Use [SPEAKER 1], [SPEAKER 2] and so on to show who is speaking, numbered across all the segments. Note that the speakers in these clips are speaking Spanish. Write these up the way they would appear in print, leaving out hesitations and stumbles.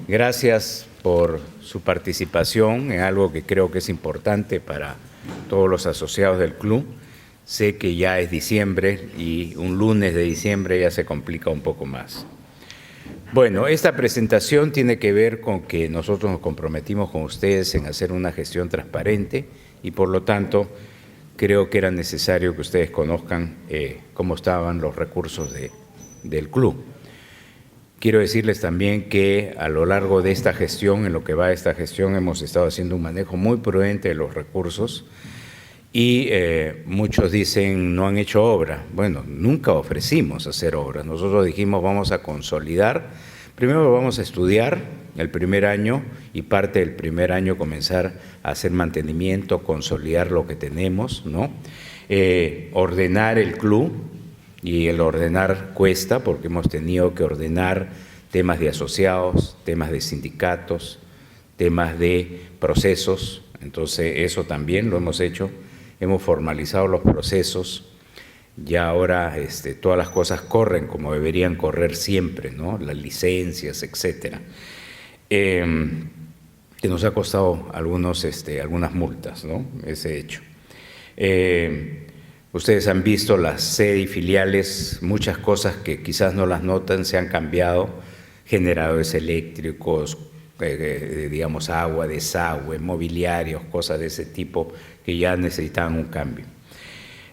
[SPEAKER 1] Gracias por su participación en algo que creo que es importante para todos los asociados del club. Sé que ya es diciembre y un lunes de diciembre ya se complica un poco más. Bueno, esta presentación tiene que ver con que nosotros nos comprometimos con ustedes en hacer una gestión transparente y por lo tanto creo que era necesario que ustedes conozcan cómo estaban los recursos del club. Quiero decirles también que a lo largo de esta gestión, en lo que va de esta gestión, hemos estado haciendo un manejo muy prudente de los recursos y muchos dicen no han hecho obra. Bueno, nunca ofrecimos hacer obras. Nosotros dijimos vamos a consolidar. Primero vamos a estudiar el primer año y parte del primer año comenzar a hacer mantenimiento, consolidar lo que tenemos, ¿no? Ordenar el club. Y el ordenar cuesta porque hemos tenido que ordenar temas de asociados, temas de sindicatos, temas de procesos. Entonces, eso también lo hemos hecho. Hemos formalizado los procesos. Ya ahora todas las cosas corren como deberían correr siempre, ¿no? Las licencias, etcétera. Que nos ha costado algunas multas, ¿no? Ese hecho. Ustedes han visto las sedes y filiales, muchas cosas que quizás no las notan, se han cambiado, generadores eléctricos, digamos agua, desagüe, mobiliarios, cosas de ese tipo que ya necesitaban un cambio.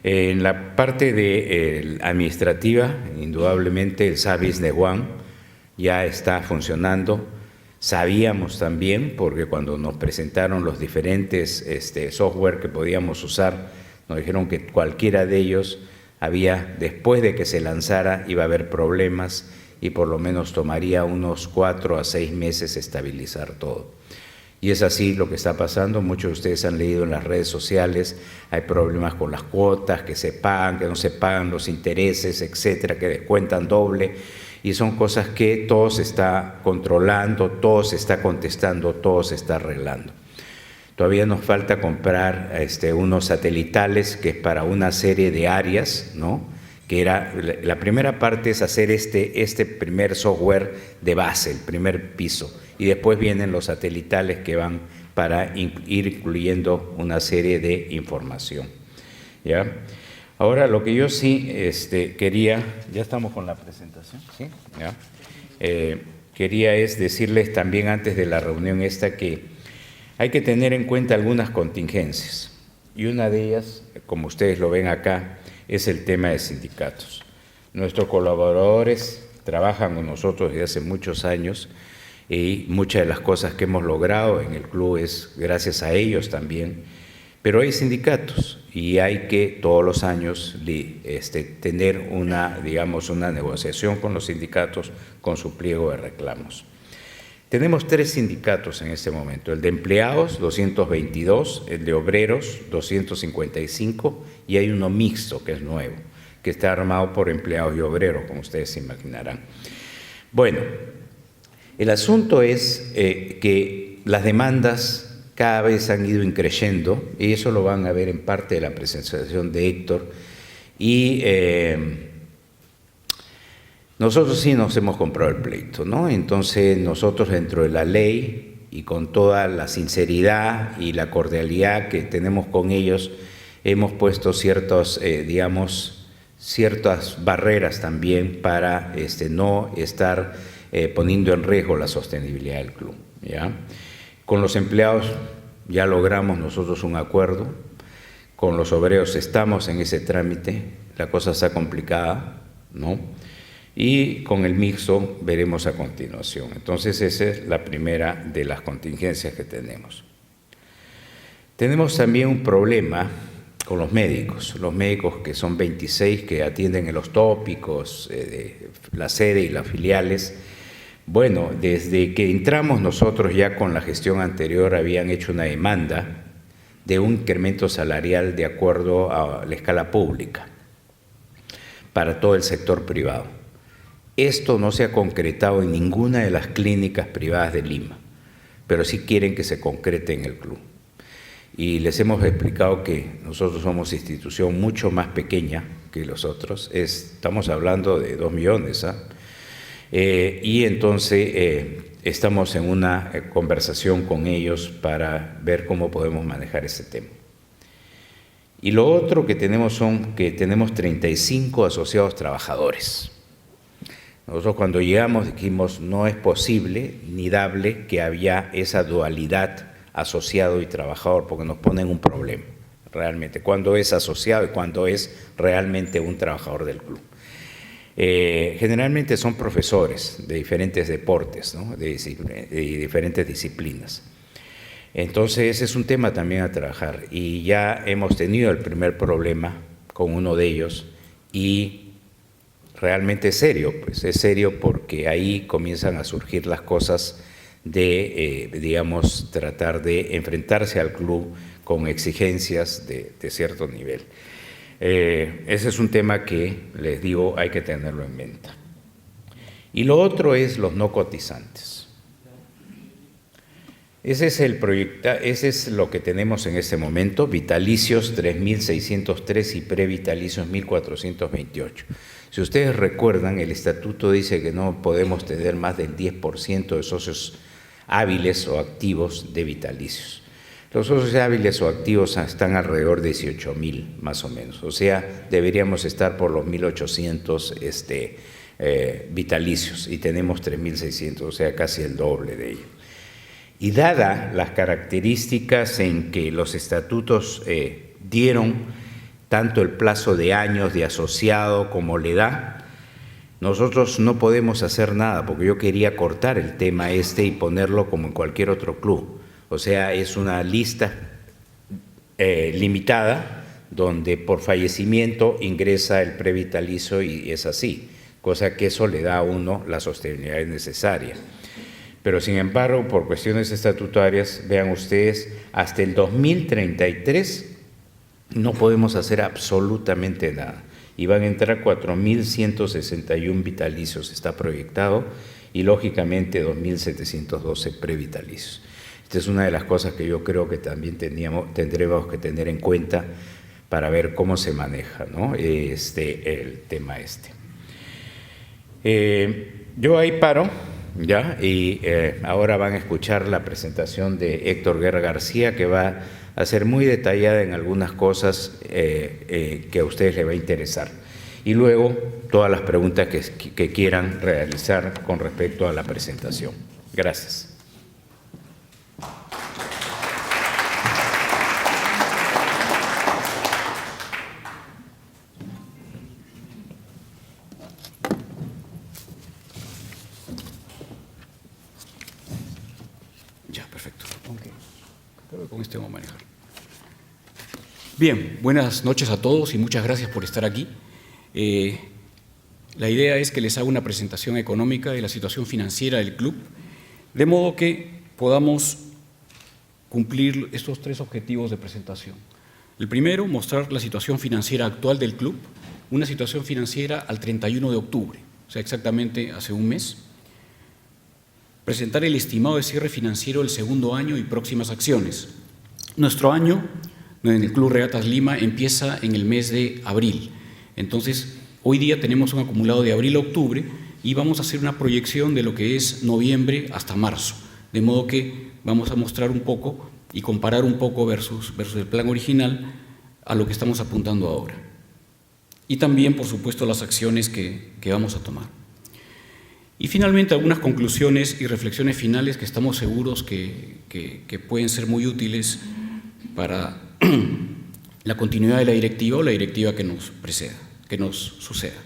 [SPEAKER 1] En la parte administrativa, indudablemente el Service Network ya está funcionando. Sabíamos también, porque cuando nos presentaron los diferentes software que podíamos usar, nos dijeron que cualquiera de ellos después de que se lanzara, iba a haber problemas y por lo menos tomaría unos 4 a 6 meses estabilizar todo. Y es así lo que está pasando. Muchos de ustedes han leído en las redes sociales, hay problemas con las cuotas, que se pagan, que no se pagan, los intereses, etcétera, que descuentan doble. Y son cosas que todo se está controlando, todo se está contestando, todo se está arreglando. Todavía nos falta comprar unos satelitales que es para una serie de áreas, ¿no? Que era, la primera parte es hacer este primer software de base, el primer piso, y después vienen los satelitales que van para ir incluyendo una serie de información, ¿ya? Ahora, lo que yo sí quería, ya estamos con la presentación, ¿sí? ¿Ya? Quería decirles también antes de la reunión que hay que tener en cuenta algunas contingencias y una de ellas, como ustedes lo ven acá, es el tema de sindicatos. Nuestros colaboradores trabajan con nosotros desde hace muchos años y muchas de las cosas que hemos logrado en el club es gracias a ellos también, pero hay sindicatos y hay que todos los años tener una negociación con los sindicatos con su pliego de reclamos. Tenemos 3 sindicatos en este momento, el de empleados, 222, el de obreros, 255, y hay uno mixto, que es nuevo, que está armado por empleados y obreros, como ustedes se imaginarán. Bueno, el asunto es que las demandas cada vez han ido increyendo, y eso lo van a ver en parte de la presentación de Héctor, y nosotros sí nos hemos comprado el pleito, ¿no? Entonces nosotros dentro de la ley y con toda la sinceridad y la cordialidad que tenemos con ellos, hemos puesto ciertas barreras también para no estar poniendo en riesgo la sostenibilidad del club, ¿ya? Con los empleados ya logramos nosotros un acuerdo, con los obreros estamos en ese trámite, la cosa está complicada, ¿no? Y con el mixto veremos a continuación. Entonces esa es la primera de las contingencias que tenemos. Tenemos también un problema con los médicos que son 26 que atienden en los tópicos, la sede y las filiales. Bueno, desde que entramos nosotros ya con la gestión anterior habían hecho una demanda de un incremento salarial de acuerdo a la escala pública para todo el sector privado. Esto no se ha concretado en ninguna de las clínicas privadas de Lima, pero sí quieren que se concrete en el club. Y les hemos explicado que nosotros somos institución mucho más pequeña que los otros. Estamos hablando de 2 millones, Y entonces estamos en una conversación con ellos para ver cómo podemos manejar ese tema. Y lo otro que tenemos son que tenemos 35 asociados trabajadores. Nosotros cuando llegamos dijimos no es posible ni dable que había esa dualidad asociado y trabajador, porque nos ponen un problema realmente, cuando es asociado y cuando es realmente un trabajador del club. Generalmente son profesores de diferentes deportes, ¿no? de diferentes disciplinas. Entonces ese es un tema también a trabajar y ya hemos tenido el primer problema con uno de ellos y realmente es serio, pues es serio porque ahí comienzan a surgir las cosas de, digamos, tratar de enfrentarse al club con exigencias de cierto nivel. Ese es un tema que, les digo, hay que tenerlo en mente. Y lo otro es los no cotizantes. Ese es lo que tenemos en este momento, vitalicios 3.603 y previtalicios 1.428. Si ustedes recuerdan, el estatuto dice que no podemos tener más del 10% de socios hábiles o activos de vitalicios. Los socios hábiles o activos están alrededor de 18.000 más o menos, o sea, deberíamos estar por los 1.800 vitalicios y tenemos 3.600, o sea, casi el doble de ellos. Y dada las características en que los estatutos dieron tanto el plazo de años de asociado como la edad, nosotros no podemos hacer nada, porque yo quería cortar el tema y ponerlo como en cualquier otro club. O sea, es una lista limitada donde por fallecimiento ingresa el previtalicio y es así, cosa que eso le da a uno la sostenibilidad necesaria. Pero sin embargo, por cuestiones estatutarias, vean ustedes, hasta el 2033 no podemos hacer absolutamente nada. Y van a entrar 4.161 vitalicios, está proyectado, y lógicamente 2.712 previtalicios. Esta es una de las cosas que yo creo que también tendremos que tener en cuenta para ver cómo se maneja, ¿no? El tema Yo ahí paro, ¿ya? Y ahora van a escuchar la presentación de Héctor Guerra García, que va a ser muy detallada en algunas cosas que a ustedes les va a interesar. Y luego todas las preguntas que quieran realizar con respecto a la presentación. Gracias.
[SPEAKER 2] Ya, perfecto. Okay. Creo que con este vamos a manejar. Bien, buenas noches a todos y muchas gracias por estar aquí. La idea es que les haga una presentación económica de la situación financiera del club, de modo que podamos cumplir estos tres objetivos de presentación. El primero, mostrar la situación financiera actual del club, una situación financiera al 31 de octubre, o sea, exactamente hace un mes. Presentar el estimado de cierre financiero del segundo año y próximas acciones. Nuestro año en el Club Regatas Lima empieza en el mes de abril. Entonces, hoy día tenemos un acumulado de abril a octubre y vamos a hacer una proyección de lo que es noviembre hasta marzo. De modo que vamos a mostrar un poco y comparar un poco versus el plan original a lo que estamos apuntando ahora. Y también, por supuesto, las acciones que vamos a tomar. Y finalmente, algunas conclusiones y reflexiones finales que estamos seguros que pueden ser muy útiles para la continuidad de la directiva o la directiva que nos preceda, que nos suceda.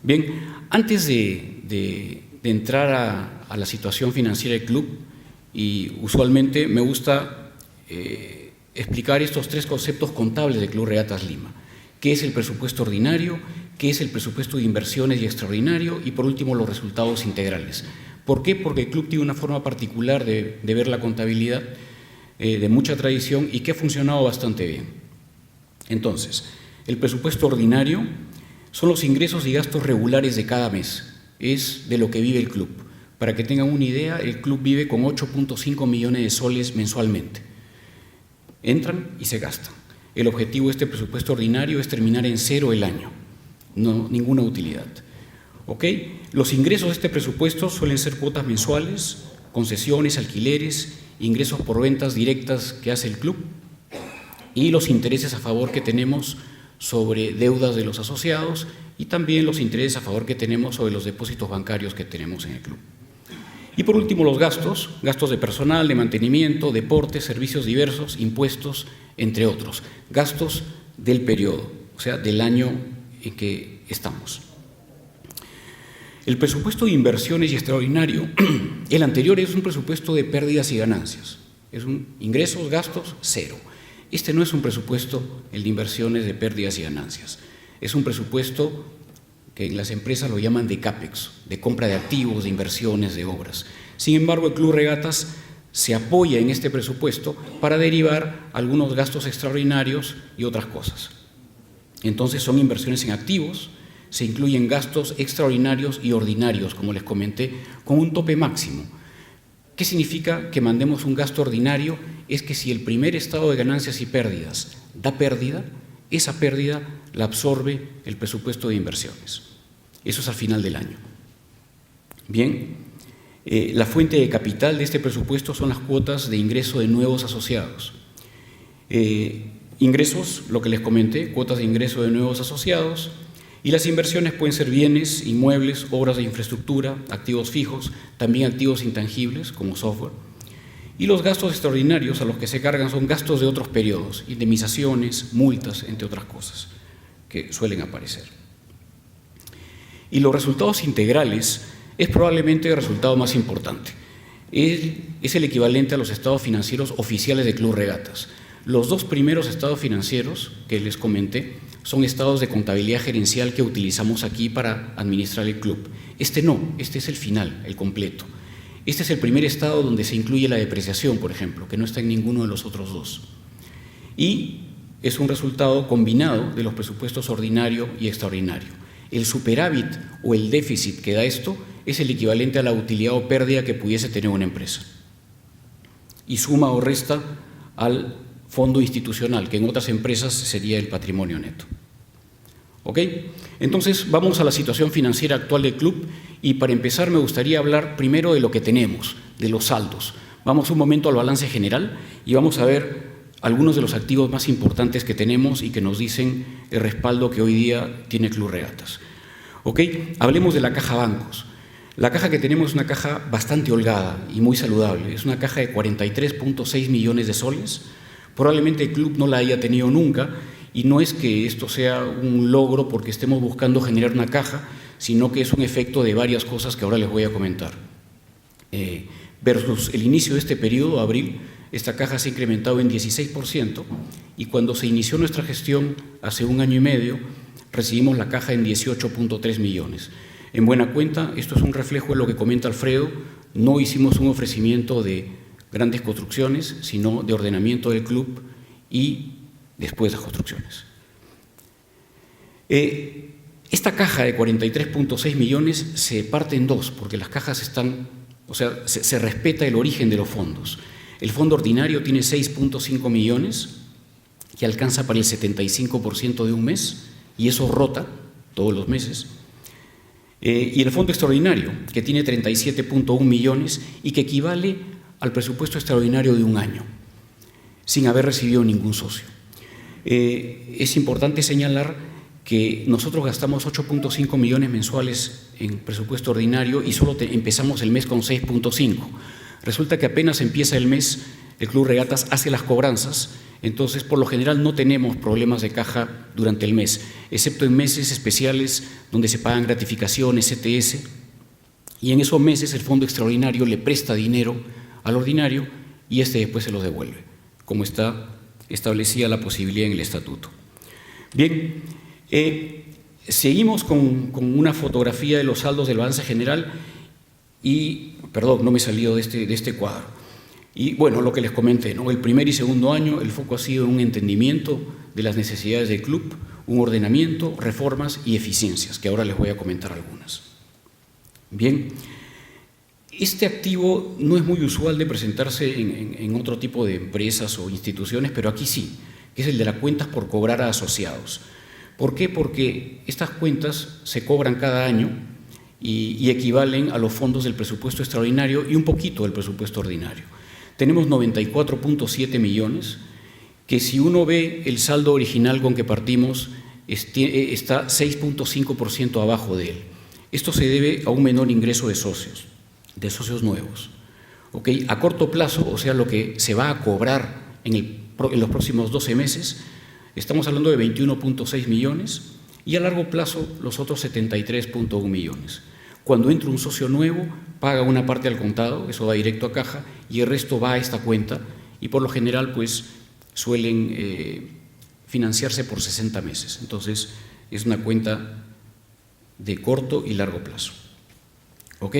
[SPEAKER 2] Bien, antes de entrar a la situación financiera del club, y usualmente me gusta explicar estos tres conceptos contables del Club Regatas Lima. ¿Qué es el presupuesto ordinario? ¿Qué es el presupuesto de inversiones y extraordinario? Y por último, los resultados integrales. ¿Por qué? Porque el club tiene una forma particular de ver la contabilidad, de mucha tradición y que ha funcionado bastante bien. Entonces, el presupuesto ordinario son los ingresos y gastos regulares de cada mes. Es de lo que vive el club. Para que tengan una idea, el club vive con 8.5 millones de soles mensualmente. Entran y se gastan. El objetivo de este presupuesto ordinario es terminar en cero el año. No, ninguna utilidad. ¿Ok? Los ingresos de este presupuesto suelen ser cuotas mensuales, concesiones, alquileres, ingresos por ventas directas que hace el club y los intereses a favor que tenemos sobre deudas de los asociados y también los intereses a favor que tenemos sobre los depósitos bancarios que tenemos en el club. Y por último, los gastos de personal, de mantenimiento, deportes, servicios diversos, impuestos, entre otros. Gastos del periodo, o sea, del año en que estamos. El presupuesto de inversiones y extraordinario, el anterior es un presupuesto de pérdidas y ganancias. Es un ingresos, gastos, cero. Este no es un presupuesto, el de inversiones, de pérdidas y ganancias. Es un presupuesto que en las empresas lo llaman de CAPEX, de compra de activos, de inversiones, de obras. Sin embargo, el Club Regatas se apoya en este presupuesto para derivar algunos gastos extraordinarios y otras cosas. Entonces son inversiones en activos, se incluyen gastos extraordinarios y ordinarios, como les comenté, con un tope máximo. ¿Qué significa que mandemos un gasto ordinario? Es que si el primer estado de ganancias y pérdidas da pérdida, esa pérdida la absorbe el presupuesto de inversiones. Eso es al final del año. Bien, la fuente de capital de este presupuesto son las cuotas de ingreso de nuevos asociados. Ingresos, lo que les comenté, cuotas de ingreso de nuevos asociados, y las inversiones pueden ser bienes, inmuebles, obras de infraestructura, activos fijos, también activos intangibles como software. Y los gastos extraordinarios a los que se cargan son gastos de otros periodos, indemnizaciones, multas, entre otras cosas que suelen aparecer. Y los resultados integrales es probablemente el resultado más importante. Es el equivalente a los estados financieros oficiales de Club Regatas. Los dos primeros estados financieros que les comenté son estados de contabilidad gerencial que utilizamos aquí para administrar el club. Este no, este es el final, el completo. Este es el primer estado donde se incluye la depreciación, por ejemplo, que no está en ninguno de los otros dos. Y es un resultado combinado de los presupuestos ordinario y extraordinario. El superávit o el déficit que da esto es el equivalente a la utilidad o pérdida que pudiese tener una empresa. Y suma o resta al fondo institucional, que en otras empresas sería el patrimonio neto. ¿Ok? Entonces, vamos a la situación financiera actual del club y para empezar me gustaría hablar primero de lo que tenemos, de los saldos. Vamos un momento al balance general y vamos a ver algunos de los activos más importantes que tenemos y que nos dicen el respaldo que hoy día tiene Club Regatas. ¿Ok? Hablemos de la caja bancos. La caja que tenemos es una caja bastante holgada y muy saludable. Es una caja de 43.6 millones de soles. Probablemente el club no la haya tenido nunca y no es que esto sea un logro porque estemos buscando generar una caja, sino que es un efecto de varias cosas que ahora les voy a comentar. Versus el inicio de este periodo, abril, esta caja se ha incrementado en 16% y cuando se inició nuestra gestión hace un año y medio, recibimos la caja en 18.3 millones. En buena cuenta, esto es un reflejo de lo que comenta Alfredo, no hicimos un ofrecimiento de grandes construcciones, sino de ordenamiento del club y después de las construcciones. Esta caja de 43.6 millones se parte en dos, porque las cajas están, o sea, se respeta el origen de los fondos. El fondo ordinario tiene 6.5 millones, que alcanza para el 75% de un mes, y eso rota todos los meses. Y el fondo extraordinario, que tiene 37.1 millones y que equivale al presupuesto extraordinario de un año, sin haber recibido ningún socio. Es importante señalar que nosotros gastamos 8.5 millones mensuales en presupuesto ordinario y solo empezamos el mes con 6.5. Resulta que apenas empieza el mes, el Club Regatas hace las cobranzas, entonces por lo general no tenemos problemas de caja durante el mes, excepto en meses especiales donde se pagan gratificaciones, ETS, y en esos meses el fondo extraordinario le presta dinero al ordinario y este después se los devuelve, como está establecida la posibilidad en el estatuto. Bien, seguimos con una fotografía de los saldos del balance general y, perdón, no me he salido de este cuadro. Y bueno, lo que les comenté, ¿no? El primer y segundo año el foco ha sido en un entendimiento de las necesidades del club, un ordenamiento, reformas y eficiencias, que ahora les voy a comentar algunas. Bien, este activo no es muy usual de presentarse en otro tipo de empresas o instituciones, pero aquí sí, que es el de las cuentas por cobrar a asociados. ¿Por qué? Porque estas cuentas se cobran cada año y equivalen a los fondos del presupuesto extraordinario y un poquito del presupuesto ordinario. Tenemos 94.7 millones, que si uno ve el saldo original con que partimos, está 6.5% abajo de él. Esto se debe a un menor ingreso de socios nuevos. ¿Okay? A corto plazo, o sea, lo que se va a cobrar en los próximos 12 meses, estamos hablando de 21.6 millones, y a largo plazo los otros 73.1 millones. Cuando entra un socio nuevo, paga una parte al contado, eso va directo a caja, y el resto va a esta cuenta, y por lo general pues suelen financiarse por 60 meses. Entonces es una cuenta de corto y largo plazo. ¿Ok?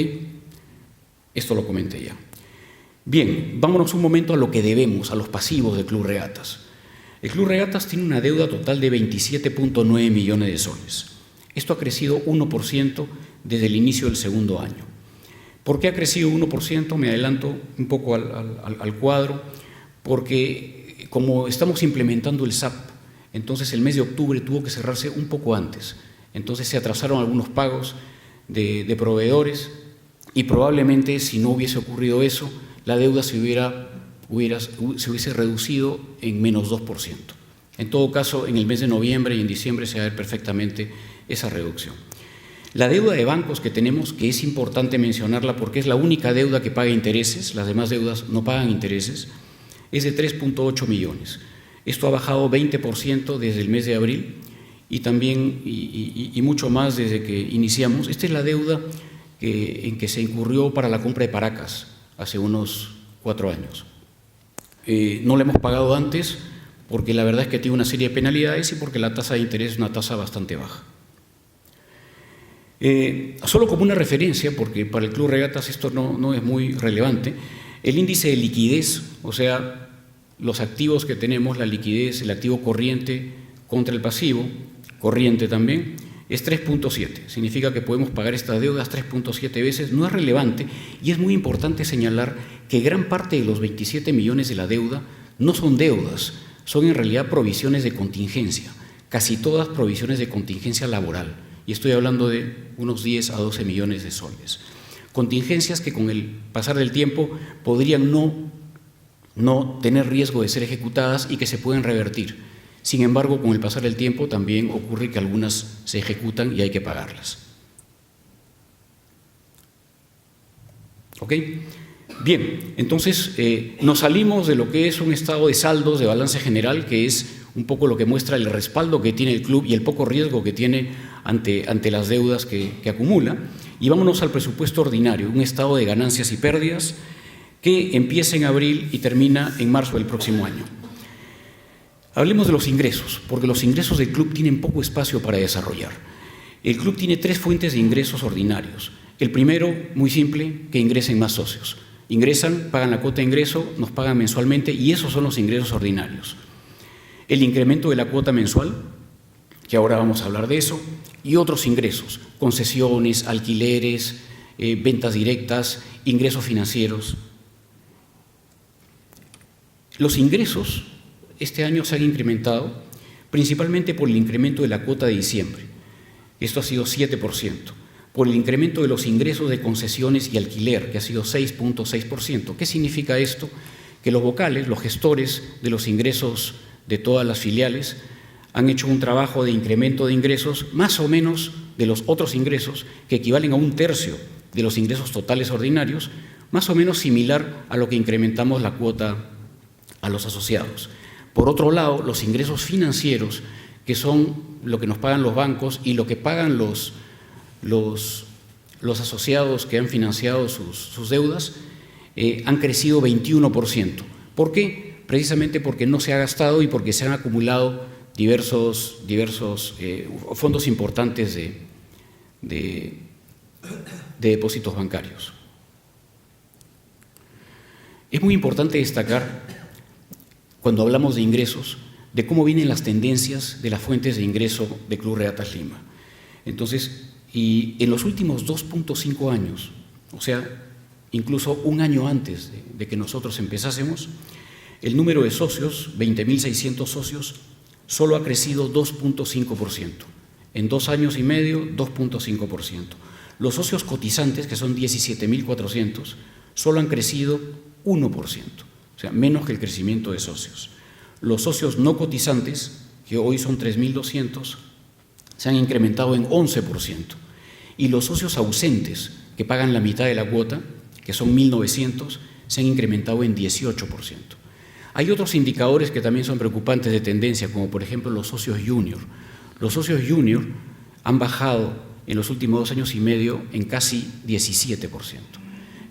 [SPEAKER 2] Esto lo comenté ya. Bien, vámonos un momento a lo que debemos, a los pasivos del Club Regatas. El Club Regatas tiene una deuda total de 27.9 millones de soles. Esto ha crecido 1% desde el inicio del segundo año. ¿Por qué ha crecido 1%? Me adelanto un poco al cuadro, porque como estamos implementando el SAP, entonces el mes de octubre tuvo que cerrarse un poco antes. Entonces se atrasaron algunos pagos de proveedores y probablemente si no hubiese ocurrido eso, la deuda se hubiese reducido en menos 2%. En todo caso, en el mes de noviembre y en diciembre se va a ver perfectamente esa reducción. La deuda de bancos que tenemos, que es importante mencionarla porque es la única deuda que paga intereses, las demás deudas no pagan intereses, es de 3.8 millones. Esto ha bajado 20% desde el mes de abril y también y mucho más desde que iniciamos. Esta es la deuda en que se incurrió para la compra de Paracas hace unos 4 años. No la hemos pagado antes porque la verdad es que tiene una serie de penalidades y porque la tasa de interés es una tasa bastante baja. Solo como una referencia, porque para el Club Regatas esto no es muy relevante, el índice de liquidez, o sea, los activos que tenemos, la liquidez, el activo corriente contra el pasivo, corriente también, es 3.7. Significa que podemos pagar estas deudas 3.7 veces. No es relevante y es muy importante señalar que gran parte de los 27 millones de la deuda no son deudas, son en realidad provisiones de contingencia, casi todas provisiones de contingencia laboral. Y estoy hablando de unos 10 a 12 millones de soles. Contingencias que con el pasar del tiempo podrían no tener riesgo de ser ejecutadas y que se pueden revertir. Sin embargo, con el pasar del tiempo también ocurre que algunas se ejecutan y hay que pagarlas. ¿Ok? Bien, entonces nos salimos de lo que es un estado de saldos de balance general, que es un poco lo que muestra el respaldo que tiene el club y el poco riesgo que tiene ante las deudas que acumula, y vámonos al presupuesto ordinario, un estado de ganancias y pérdidas que empieza en abril y termina en marzo del próximo año. Hablemos de los ingresos, porque los ingresos del club tienen poco espacio para desarrollar. El club tiene 3 fuentes de ingresos ordinarios. El primero, muy simple, que ingresen más socios. Ingresan, pagan la cuota de ingreso, nos pagan mensualmente y esos son los ingresos ordinarios. El incremento de la cuota mensual, que ahora vamos a hablar de eso, y otros ingresos, concesiones, alquileres, ventas directas, ingresos financieros. Los ingresos este año se han incrementado principalmente por el incremento de la cuota de diciembre. Esto ha sido 7%. Por el incremento de los ingresos de concesiones y alquiler, que ha sido 6.6%. ¿Qué significa esto? Que los vocales, los gestores de los ingresos de todas las filiales, han hecho un trabajo de incremento de ingresos más o menos de los otros ingresos, que equivalen a 1/3 de los ingresos totales ordinarios, más o menos similar a lo que incrementamos la cuota a los asociados. Por otro lado, los ingresos financieros, que son lo que nos pagan los bancos y lo que pagan los asociados que han financiado sus deudas, han crecido 21%. ¿Por qué? Precisamente porque no se ha gastado y porque se han acumulado diversos fondos importantes de depósitos bancarios. Es muy importante destacar, cuando hablamos de ingresos, de cómo vienen las tendencias de las fuentes de ingreso de Club Regatas Lima. Entonces, y en los últimos 2.5 años, o sea, incluso un año antes de que nosotros empezásemos, el número de socios, 20.600 socios, solo ha crecido 2.5%. En 2 años y medio, 2.5%. Los socios cotizantes, que son 17.400, solo han crecido 1%, o sea, menos que el crecimiento de socios. Los socios no cotizantes, que hoy son 3.200, se han incrementado en 11%. Y los socios ausentes, que pagan la mitad de la cuota, que son 1.900, se han incrementado en 18%. Hay otros indicadores que también son preocupantes de tendencia, como por ejemplo los socios junior. Los socios junior han bajado en los últimos 2 años y medio en casi 17%.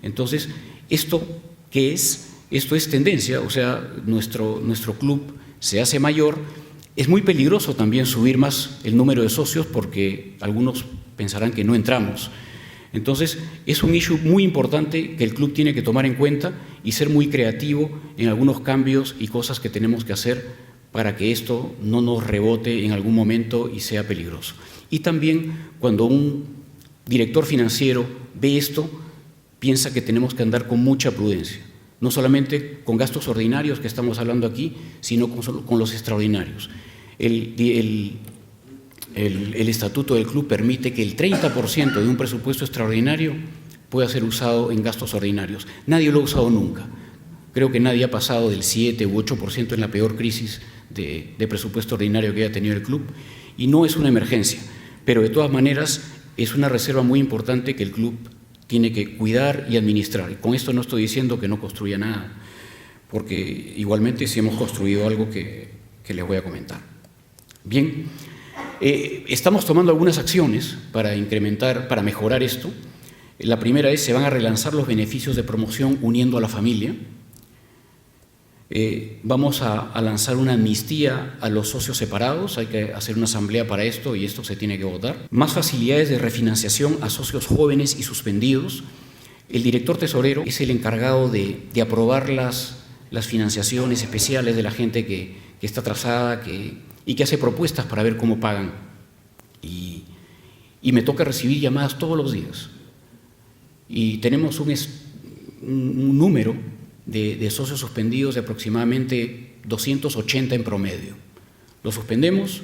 [SPEAKER 2] Entonces, ¿esto qué es? Esto es tendencia, o sea, nuestro club se hace mayor. Es muy peligroso también subir más el número de socios porque algunos pensarán que no entramos. Entonces, es un issue muy importante que el club tiene que tomar en cuenta y ser muy creativo en algunos cambios y cosas que tenemos que hacer para que esto no nos rebote en algún momento y sea peligroso. Y también cuando un director financiero ve esto, piensa que tenemos que andar con mucha prudencia, no solamente con gastos ordinarios que estamos hablando aquí, sino con los extraordinarios. El estatuto del club permite que el 30% de un presupuesto extraordinario pueda ser usado en gastos ordinarios. Nadie lo ha usado nunca. Creo que nadie ha pasado del 7 u 8% en la peor crisis de presupuesto ordinario que haya tenido el club, y no es una emergencia, pero de todas maneras es una reserva muy importante que el club tiene que cuidar y administrar. Y con esto no estoy diciendo que no construya nada, porque igualmente sí hemos construido algo que les voy a comentar. Bien, estamos tomando algunas acciones para mejorar esto. La primera es, se van a relanzar los beneficios de promoción uniendo a la familia. Vamos a lanzar una amnistía a los socios separados, hay que hacer una asamblea para esto y esto se tiene que votar. Más facilidades de refinanciación a socios jóvenes y suspendidos. El director tesorero es el encargado de aprobar las financiaciones especiales de la gente que está atrasada y que hace propuestas para ver cómo pagan. Y me toca recibir llamadas todos los días. Y tenemos un número de socios suspendidos de aproximadamente 280 en promedio. Los suspendemos,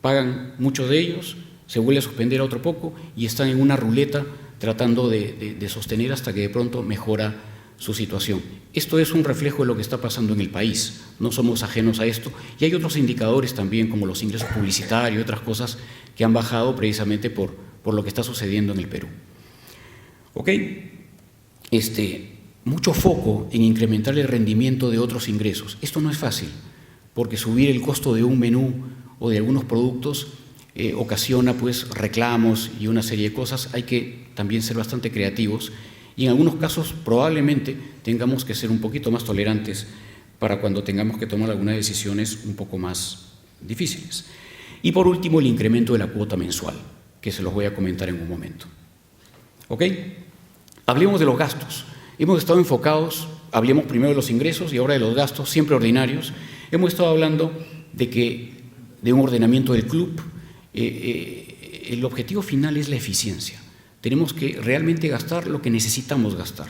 [SPEAKER 2] pagan muchos de ellos, se vuelve a suspender a otro poco y están en una ruleta tratando de sostener hasta que de pronto mejora su situación. Esto es un reflejo de lo que está pasando en el país, no somos ajenos a esto, y hay otros indicadores también como los ingresos publicitarios y otras cosas que han bajado precisamente por lo que está sucediendo en el Perú. ¿Ok? Mucho foco en incrementar el rendimiento de otros ingresos. Esto no es fácil, porque subir el costo de un menú o de algunos productos ocasiona pues reclamos y una serie de cosas. Hay que también ser bastante creativos y en algunos casos probablemente tengamos que ser un poquito más tolerantes para cuando tengamos que tomar algunas decisiones un poco más difíciles. Y por último, el incremento de la cuota mensual, que se los voy a comentar en un momento. ¿Ok? Hablemos de los gastos. Hemos estado enfocados, hablemos primero de los ingresos y ahora de los gastos, siempre ordinarios. Hemos estado hablando de un ordenamiento del club. El objetivo final es la eficiencia. Tenemos que realmente gastar lo que necesitamos gastar.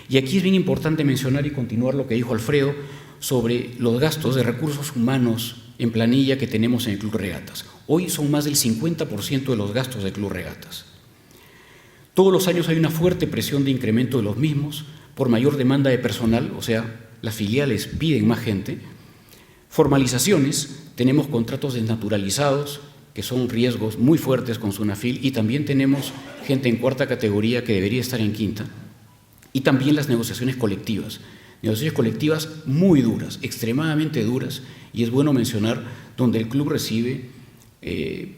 [SPEAKER 2] Y aquí es bien importante mencionar y continuar lo que dijo Alfredo sobre los gastos de recursos humanos en planilla que tenemos en el Club Regatas. Hoy son más del 50% de los gastos del Club Regatas. Todos los años hay una fuerte presión de incremento de los mismos por mayor demanda de personal, o sea, las filiales piden más gente. Formalizaciones, tenemos contratos desnaturalizados, que son riesgos muy fuertes con SUNAFIL, y también tenemos gente en cuarta categoría que debería estar en quinta. Y también las negociaciones colectivas muy duras, extremadamente duras, y es bueno mencionar donde el club recibe,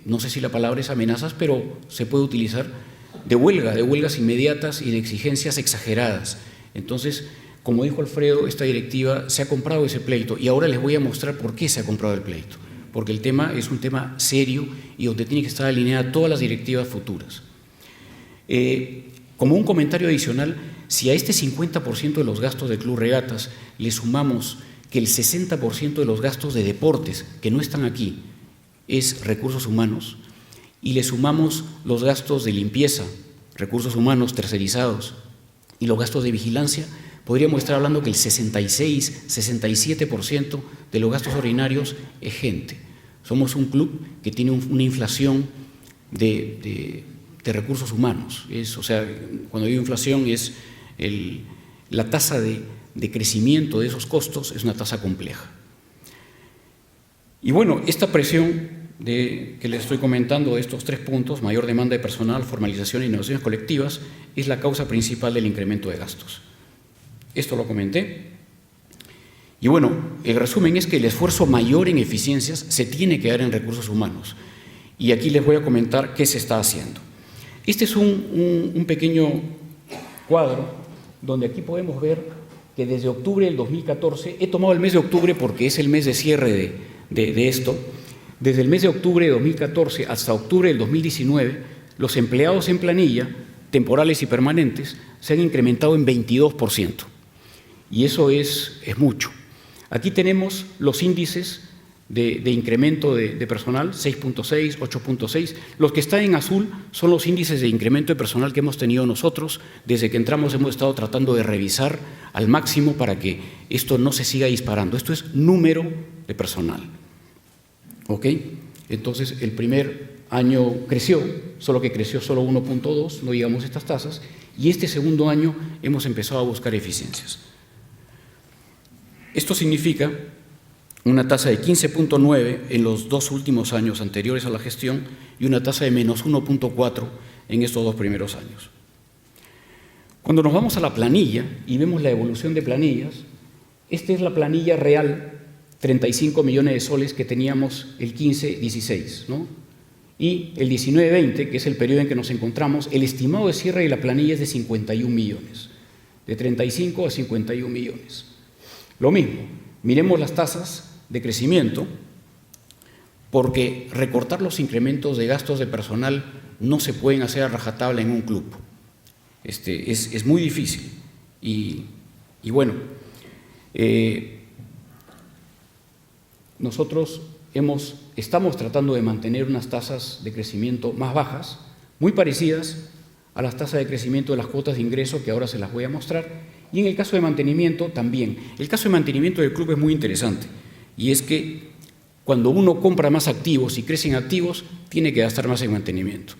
[SPEAKER 2] no sé si la palabra es amenazas, pero se puede utilizar, de huelgas inmediatas y de exigencias exageradas. Entonces, como dijo Alfredo, esta directiva se ha comprado ese pleito y ahora les voy a mostrar por qué se ha comprado el pleito, porque el tema es un tema serio y donde tiene que estar alineada todas las directivas futuras. Como un comentario adicional, si a este 50% de los gastos del Club Regatas le sumamos que el 60% de los gastos de deportes, que no están aquí, es recursos humanos, y le sumamos los gastos de limpieza, recursos humanos tercerizados, y los gastos de vigilancia, podríamos estar hablando que el 66-67% de los gastos ordinarios es gente. Somos un club que tiene una inflación de recursos humanos. O sea, cuando digo inflación es la tasa de crecimiento de esos costos es una tasa compleja. Y bueno, esta presión que les estoy comentando, de estos 3 puntos, mayor demanda de personal, formalización e innovaciones colectivas, es la causa principal del incremento de gastos. Esto lo comenté. Y bueno, el resumen es que el esfuerzo mayor en eficiencias se tiene que dar en recursos humanos. Y aquí les voy a comentar qué se está haciendo. Este es un pequeño cuadro donde aquí podemos ver que desde octubre del 2014, he tomado el mes de octubre porque es el mes de cierre de esto, desde el mes de octubre de 2014 hasta octubre del 2019, los empleados en planilla, temporales y permanentes, se han incrementado en 22%. Y eso es mucho. Aquí tenemos los índices de incremento de personal, 6.6, 8.6. Los que están en azul son los índices de incremento de personal que hemos tenido nosotros. Desde que entramos hemos estado tratando de revisar al máximo para que esto no se siga disparando. Esto es número de personal. ¿Ok? Entonces, el primer año creció, solo que creció solo 1.2, no llegamos a estas tasas, y este segundo año hemos empezado a buscar eficiencias. Esto significa una tasa de 15.9 en los 2 últimos años anteriores a la gestión y una tasa de menos 1.4 en estos 2 primeros años. Cuando nos vamos a la planilla y vemos la evolución de planillas, esta es la planilla real, 35 millones de soles que teníamos el 15-16, ¿no? Y el 19-20, que es el periodo en que nos encontramos, el estimado de cierre de la planilla es de 51 millones, de 35 a 51 millones. Lo mismo, miremos las tasas de crecimiento, porque recortar los incrementos de gastos de personal no se pueden hacer a rajatabla en un club. Es muy difícil. Y bueno, nosotros estamos tratando de mantener unas tasas de crecimiento más bajas, muy parecidas a las tasas de crecimiento de las cuotas de ingreso, que ahora se las voy a mostrar, y en el caso de mantenimiento también. El caso de mantenimiento del club es muy interesante, y es que cuando uno compra más activos y crecen activos, tiene que gastar más en mantenimiento.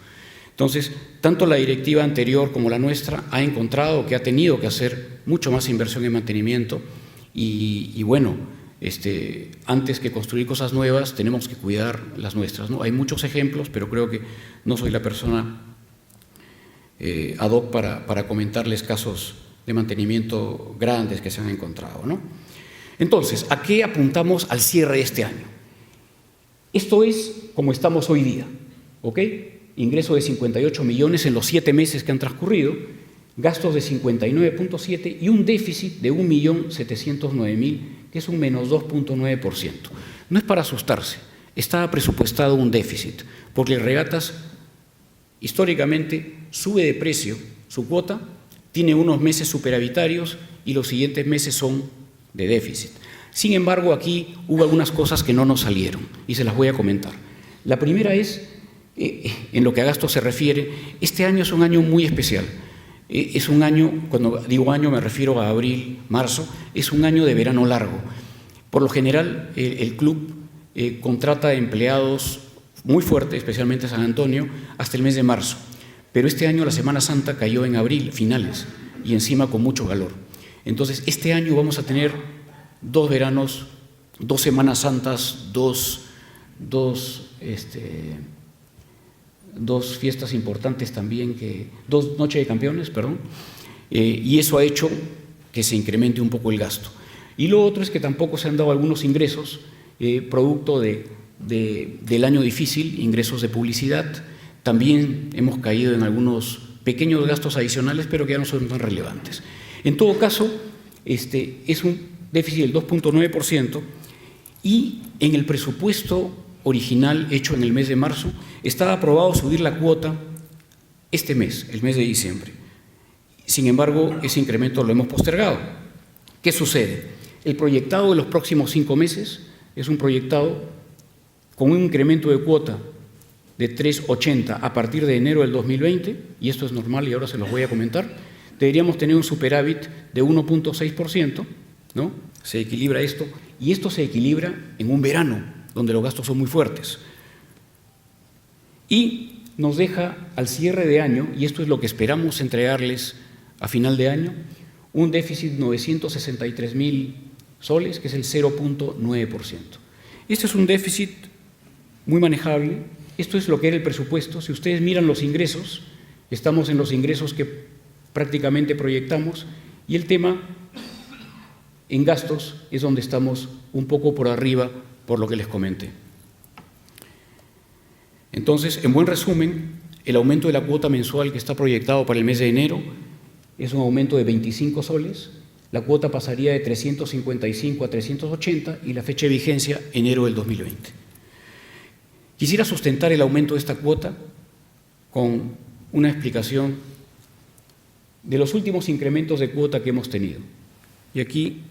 [SPEAKER 2] Entonces, tanto la directiva anterior como la nuestra ha encontrado que ha tenido que hacer mucho más inversión en mantenimiento y bueno, antes que construir cosas nuevas tenemos que cuidar las nuestras, ¿no? Hay muchos ejemplos, pero creo que no soy la persona ad hoc para comentarles casos de mantenimiento grandes que se han encontrado, ¿no? Entonces, ¿a qué apuntamos al cierre de este año? Esto es como estamos hoy día, ¿ok? Ingreso de 58 millones en los 7 meses que han transcurrido, gastos de 59.7 y un déficit de 1.709.000, que es un menos 2.9%. No es para asustarse, estaba presupuestado un déficit, porque Regatas históricamente sube de precio su cuota, tiene unos meses superavitarios y los siguientes meses son de déficit. Sin embargo, aquí hubo algunas cosas que no nos salieron y se las voy a comentar. La primera es, en lo que a gastos se refiere, este año es un año muy especial. Es un año, cuando digo año me refiero a abril, marzo, es un año de verano largo. Por lo general, el club contrata empleados muy fuertes, especialmente San Antonio, hasta el mes de marzo. Pero este año la Semana Santa cayó en abril, finales, y encima con mucho calor. Entonces, este año vamos a tener 2 veranos, 2 Semanas Santas, dos fiestas importantes también, 2 Noches de Campeones, perdón, y eso ha hecho que se incremente un poco el gasto. Y lo otro es que tampoco se han dado algunos ingresos, producto del año difícil, ingresos de publicidad. También hemos caído en algunos pequeños gastos adicionales, pero que ya no son tan relevantes. En todo caso, es un déficit del 2.9% y en el presupuesto original hecho en el mes de marzo estaba aprobado subir la cuota este mes, el mes de diciembre. Sin embargo, ese incremento lo hemos postergado. ¿Qué sucede? El proyectado de los próximos 5 meses es un proyectado con un incremento de cuota de 3.80 a partir de enero del 2020, y esto es normal y ahora se los voy a comentar. Deberíamos tener un superávit de 1.6%, ¿no? Se equilibra esto, y esto se equilibra en un verano, donde los gastos son muy fuertes. Y nos deja al cierre de año, y esto es lo que esperamos entregarles a final de año, un déficit de 963.000 soles, que es el 0.9%. Este es un déficit muy manejable. Esto es lo que era el presupuesto. Si ustedes miran los ingresos, estamos en los ingresos que prácticamente proyectamos, y el tema en gastos es donde estamos un poco por arriba por lo que les comenté. Entonces, en buen resumen, el aumento de la cuota mensual que está proyectado para el mes de enero es un aumento de 25 soles, la cuota pasaría de 355 a 380 y la fecha de vigencia enero del 2020. Quisiera sustentar el aumento de esta cuota con una explicación de los últimos incrementos de cuota que hemos tenido. Y aquí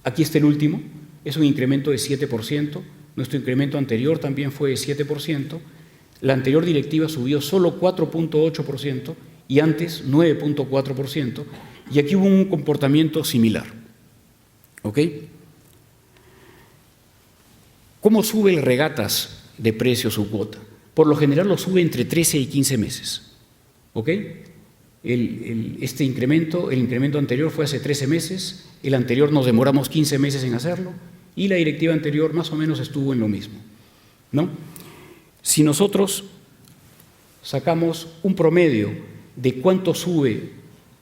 [SPEAKER 2] aquí está el último, es un incremento de 7%, nuestro incremento anterior también fue de 7%, la anterior directiva subió solo 4.8% y antes 9.4%, y aquí hubo un comportamiento similar. ¿Ok? ¿Cómo sube el regatas de precio su cuota? Por lo general lo sube entre 13 y 15 meses. ¿Ok? El incremento anterior fue hace 13 meses, el anterior nos demoramos 15 meses en hacerlo, y la directiva anterior más o menos estuvo en lo mismo, ¿no? Si nosotros sacamos un promedio de cuánto sube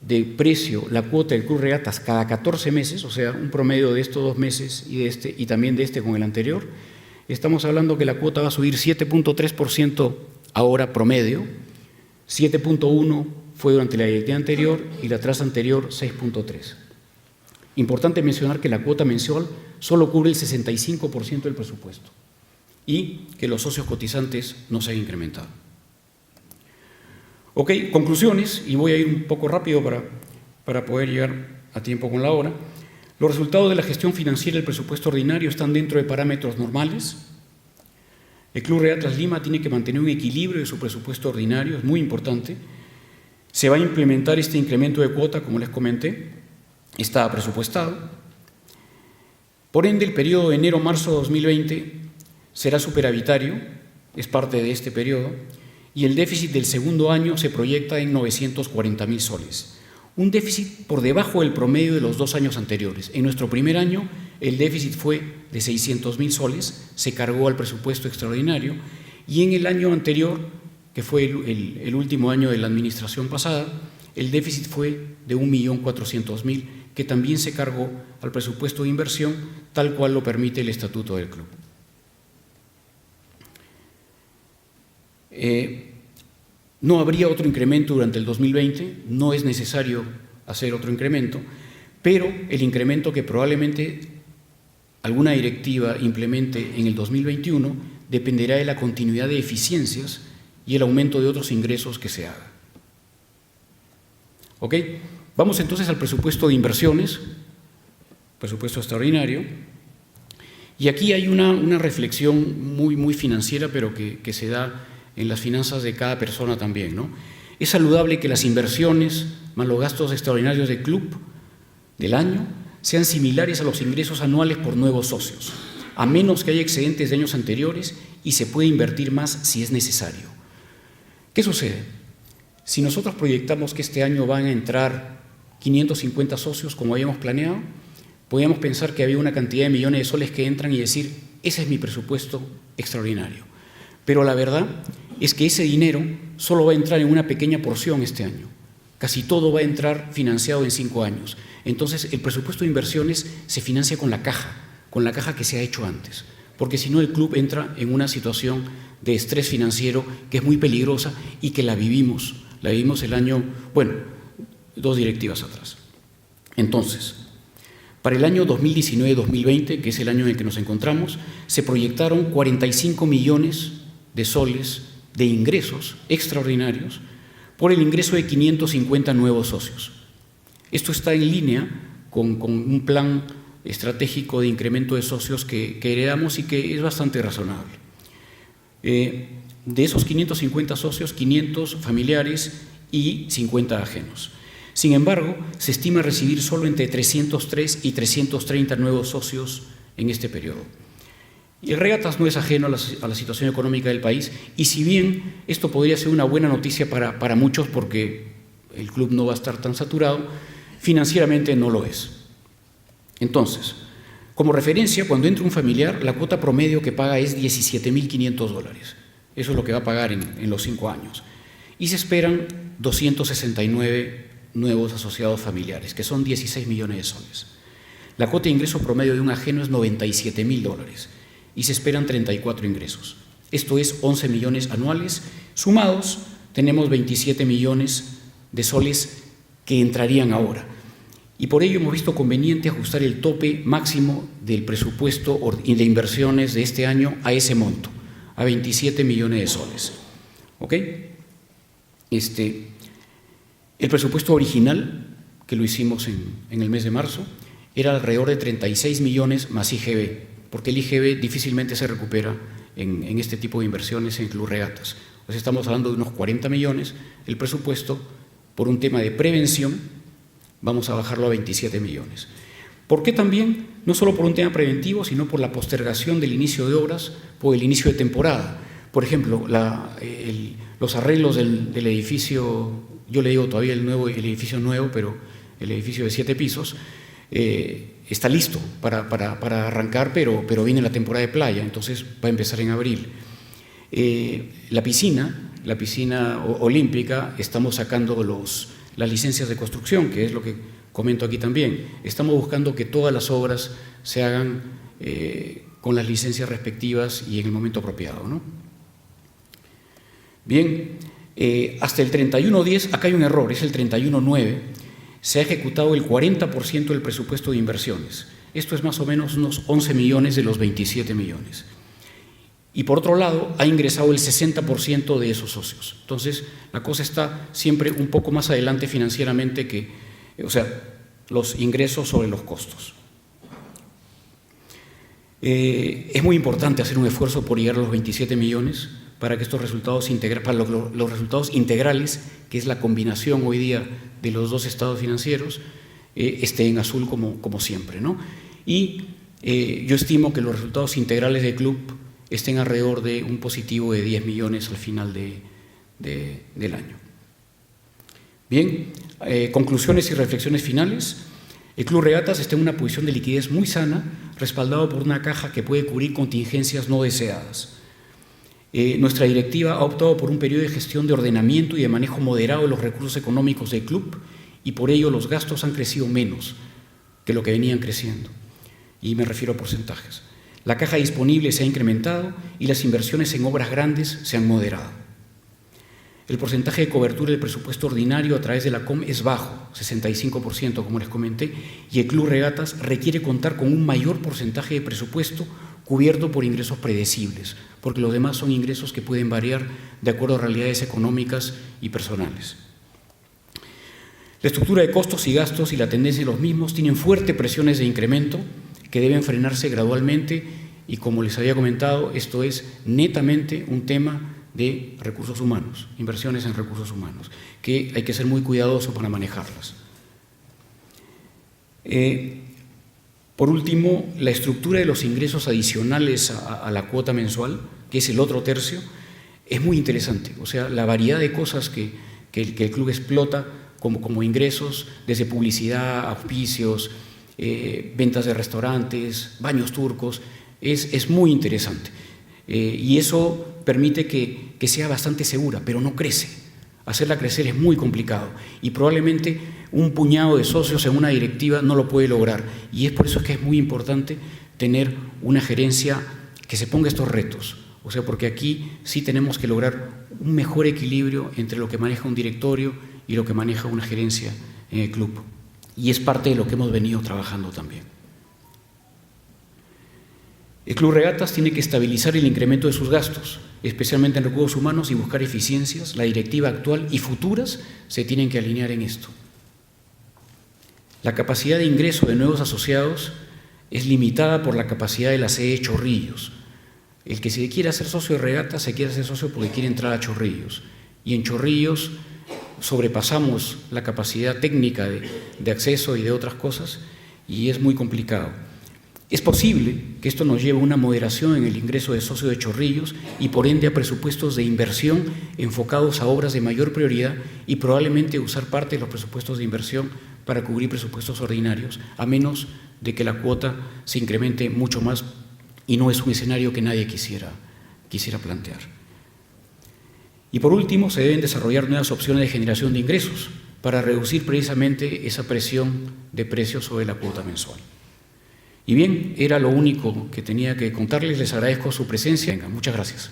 [SPEAKER 2] de precio la cuota del Club Regatas cada 14 meses, o sea, un promedio de estos 2 meses y también de este con el anterior, estamos hablando que la cuota va a subir 7.3% ahora promedio, 7.1% fue durante la directiva anterior y la tras anterior 6.3%. Importante mencionar que la cuota mensual solo cubre el 65% del presupuesto y que los socios cotizantes no se han incrementado. Ok, conclusiones, y voy a ir un poco rápido para poder llegar a tiempo con la hora. Los resultados de la gestión financiera del presupuesto ordinario están dentro de parámetros normales. El Club Regatas Lima tiene que mantener un equilibrio de su presupuesto ordinario, es muy importante. Se va a implementar este incremento de cuota, como les comenté, está presupuestado. Por ende, el periodo de enero-marzo de 2020 será superavitario, es parte de este periodo, y el déficit del segundo año se proyecta en 940.000 soles. Un déficit por debajo del promedio de los 2 años anteriores. En nuestro primer año, el déficit fue de 600.000 soles, se cargó al presupuesto extraordinario, y en el año anterior, que fue el último año de la administración pasada, el déficit fue de 1.400.000, que también se cargó al presupuesto de inversión, tal cual lo permite el estatuto del club. No habría otro incremento durante el 2020, no es necesario hacer otro incremento, pero el incremento que probablemente alguna directiva implemente en el 2021 dependerá de la continuidad de eficiencias y el aumento de otros ingresos que se haga. ¿Ok? Vamos entonces al presupuesto de inversiones, presupuesto extraordinario, y aquí hay una reflexión muy financiera, pero que se da en las finanzas de cada persona también, ¿no? Es saludable que las inversiones más los gastos extraordinarios del club del año sean similares a los ingresos anuales por nuevos socios, a menos que haya excedentes de años anteriores y se puede invertir más si es necesario. ¿Qué sucede? Si nosotros proyectamos que este año van a entrar 550 socios como habíamos planeado, podríamos pensar que había una cantidad de millones de soles que entran y decir, ese es mi presupuesto extraordinario. Pero la verdad es que ese dinero solo va a entrar en una pequeña porción este año. Casi todo va a entrar financiado en 5 años. Entonces, el presupuesto de inversiones se financia con la caja que se ha hecho antes. Porque si no, el club entra en una situación de estrés financiero que es muy peligrosa y que la vivimos el año, 2 directivas atrás. Entonces, para el año 2019-2020, que es el año en el que nos encontramos, se proyectaron 45 millones de soles de ingresos extraordinarios por el ingreso de 550 nuevos socios. Esto está en línea con un plan estratégico de incremento de socios que heredamos y que es bastante razonable. De esos 550 socios, 500 familiares y 50 ajenos. Sin embargo, se estima recibir solo entre 303 y 330 nuevos socios en este periodo. Y el Regatas no es ajeno a la situación económica del país, y si bien esto podría ser una buena noticia para muchos porque el club no va a estar tan saturado, financieramente no lo es. Entonces, como referencia, cuando entra un familiar, la cuota promedio que paga es $17.500. Eso es lo que va a pagar en los 5 años. Y se esperan 269 nuevos asociados familiares, que son 16 millones de soles. La cuota de ingreso promedio de un ajeno es $97.000 y se esperan 34 ingresos. Esto es 11 millones anuales. Sumados, tenemos 27 millones de soles que entrarían ahora. Y por ello hemos visto conveniente ajustar el tope máximo del presupuesto de inversiones de este año a ese monto, a 27 millones de soles. ¿Ok? El presupuesto original, que lo hicimos en el mes de marzo, era alrededor de 36 millones más IGB, porque el IGB difícilmente se recupera en este tipo de inversiones en Club Regatas. Pues estamos hablando de unos 40 millones, el presupuesto, por un tema de prevención, vamos a bajarlo a 27 millones. ¿Por qué también? No solo por un tema preventivo, sino por la postergación del inicio de obras, por el inicio de temporada. Por ejemplo, los arreglos del edificio, yo le digo todavía el edificio nuevo, pero el edificio de 7 pisos, está listo para arrancar, pero viene la temporada de playa, entonces va a empezar en abril. La piscina olímpica, estamos sacando las licencias de construcción, que es lo que comento aquí también. Estamos buscando que todas las obras se hagan con las licencias respectivas y en el momento apropiado, ¿no? Bien, hasta el 31/10, acá hay un error, es el 31/9, se ha ejecutado el 40% del presupuesto de inversiones. Esto es más o menos unos 11 millones de los 27 millones. Y por otro lado, ha ingresado el 60% de esos socios. Entonces, la cosa está siempre un poco más adelante financieramente los ingresos sobre los costos. Es muy importante hacer un esfuerzo por llegar a los 27 millones para que estos resultados los resultados integrales, que es la combinación hoy día de los dos estados financieros, esté en azul como siempre, ¿no? Y yo estimo que los resultados integrales del club estén alrededor de un positivo de 10 millones al final del año. Bien, conclusiones y reflexiones finales. El Club Regatas está en una posición de liquidez muy sana, respaldado por una caja que puede cubrir contingencias no deseadas. Nuestra directiva ha optado por un periodo de gestión de ordenamiento y de manejo moderado de los recursos económicos del club, y por ello los gastos han crecido menos que lo que venían creciendo, y me refiero a porcentajes. La caja disponible se ha incrementado y las inversiones en obras grandes se han moderado. El porcentaje de cobertura del presupuesto ordinario a través de la COM es bajo, 65%, como les comenté, y el Club Regatas requiere contar con un mayor porcentaje de presupuesto cubierto por ingresos predecibles, porque los demás son ingresos que pueden variar de acuerdo a realidades económicas y personales. La estructura de costos y gastos y la tendencia de los mismos tienen fuertes presiones de incremento que deben frenarse gradualmente, y como les había comentado, esto es netamente un tema de recursos humanos, inversiones en recursos humanos, que hay que ser muy cuidadoso para manejarlas. Por último, la estructura de los ingresos adicionales a la cuota mensual, que es el otro tercio, es muy interesante. O sea, la variedad de cosas que el club explota como ingresos, desde publicidad, auspicios, ventas de restaurantes, baños turcos, es muy interesante. Y eso permite que sea bastante segura, pero no crece. Hacerla crecer es muy complicado y probablemente un puñado de socios en una directiva no lo puede lograr, y es por eso que es muy importante tener una gerencia que se ponga estos retos. O sea, porque aquí sí tenemos que lograr un mejor equilibrio entre lo que maneja un directorio y lo que maneja una gerencia en el club, y es parte de lo que hemos venido trabajando también. El Club Regatas tiene que estabilizar el incremento de sus gastos, especialmente en recursos humanos, y buscar eficiencias. La directiva actual y futuras se tienen que alinear en esto. La capacidad de ingreso de nuevos asociados es limitada por la capacidad de la sede de Chorrillos. El que se quiere hacer socio de Regatas se quiere hacer socio porque quiere entrar a Chorrillos, y en Chorrillos sobrepasamos la capacidad técnica de acceso y de otras cosas, y es muy complicado. Es posible que esto nos lleve a una moderación en el ingreso de socios de Chorrillos y por ende a presupuestos de inversión enfocados a obras de mayor prioridad y probablemente usar parte de los presupuestos de inversión para cubrir presupuestos ordinarios, a menos de que la cuota se incremente mucho más, y no es un escenario que nadie quisiera plantear. Y por último, se deben desarrollar nuevas opciones de generación de ingresos para reducir precisamente esa presión de precios sobre la cuota mensual. Y bien, era lo único que tenía que contarles. Les agradezco su presencia. Venga, muchas gracias.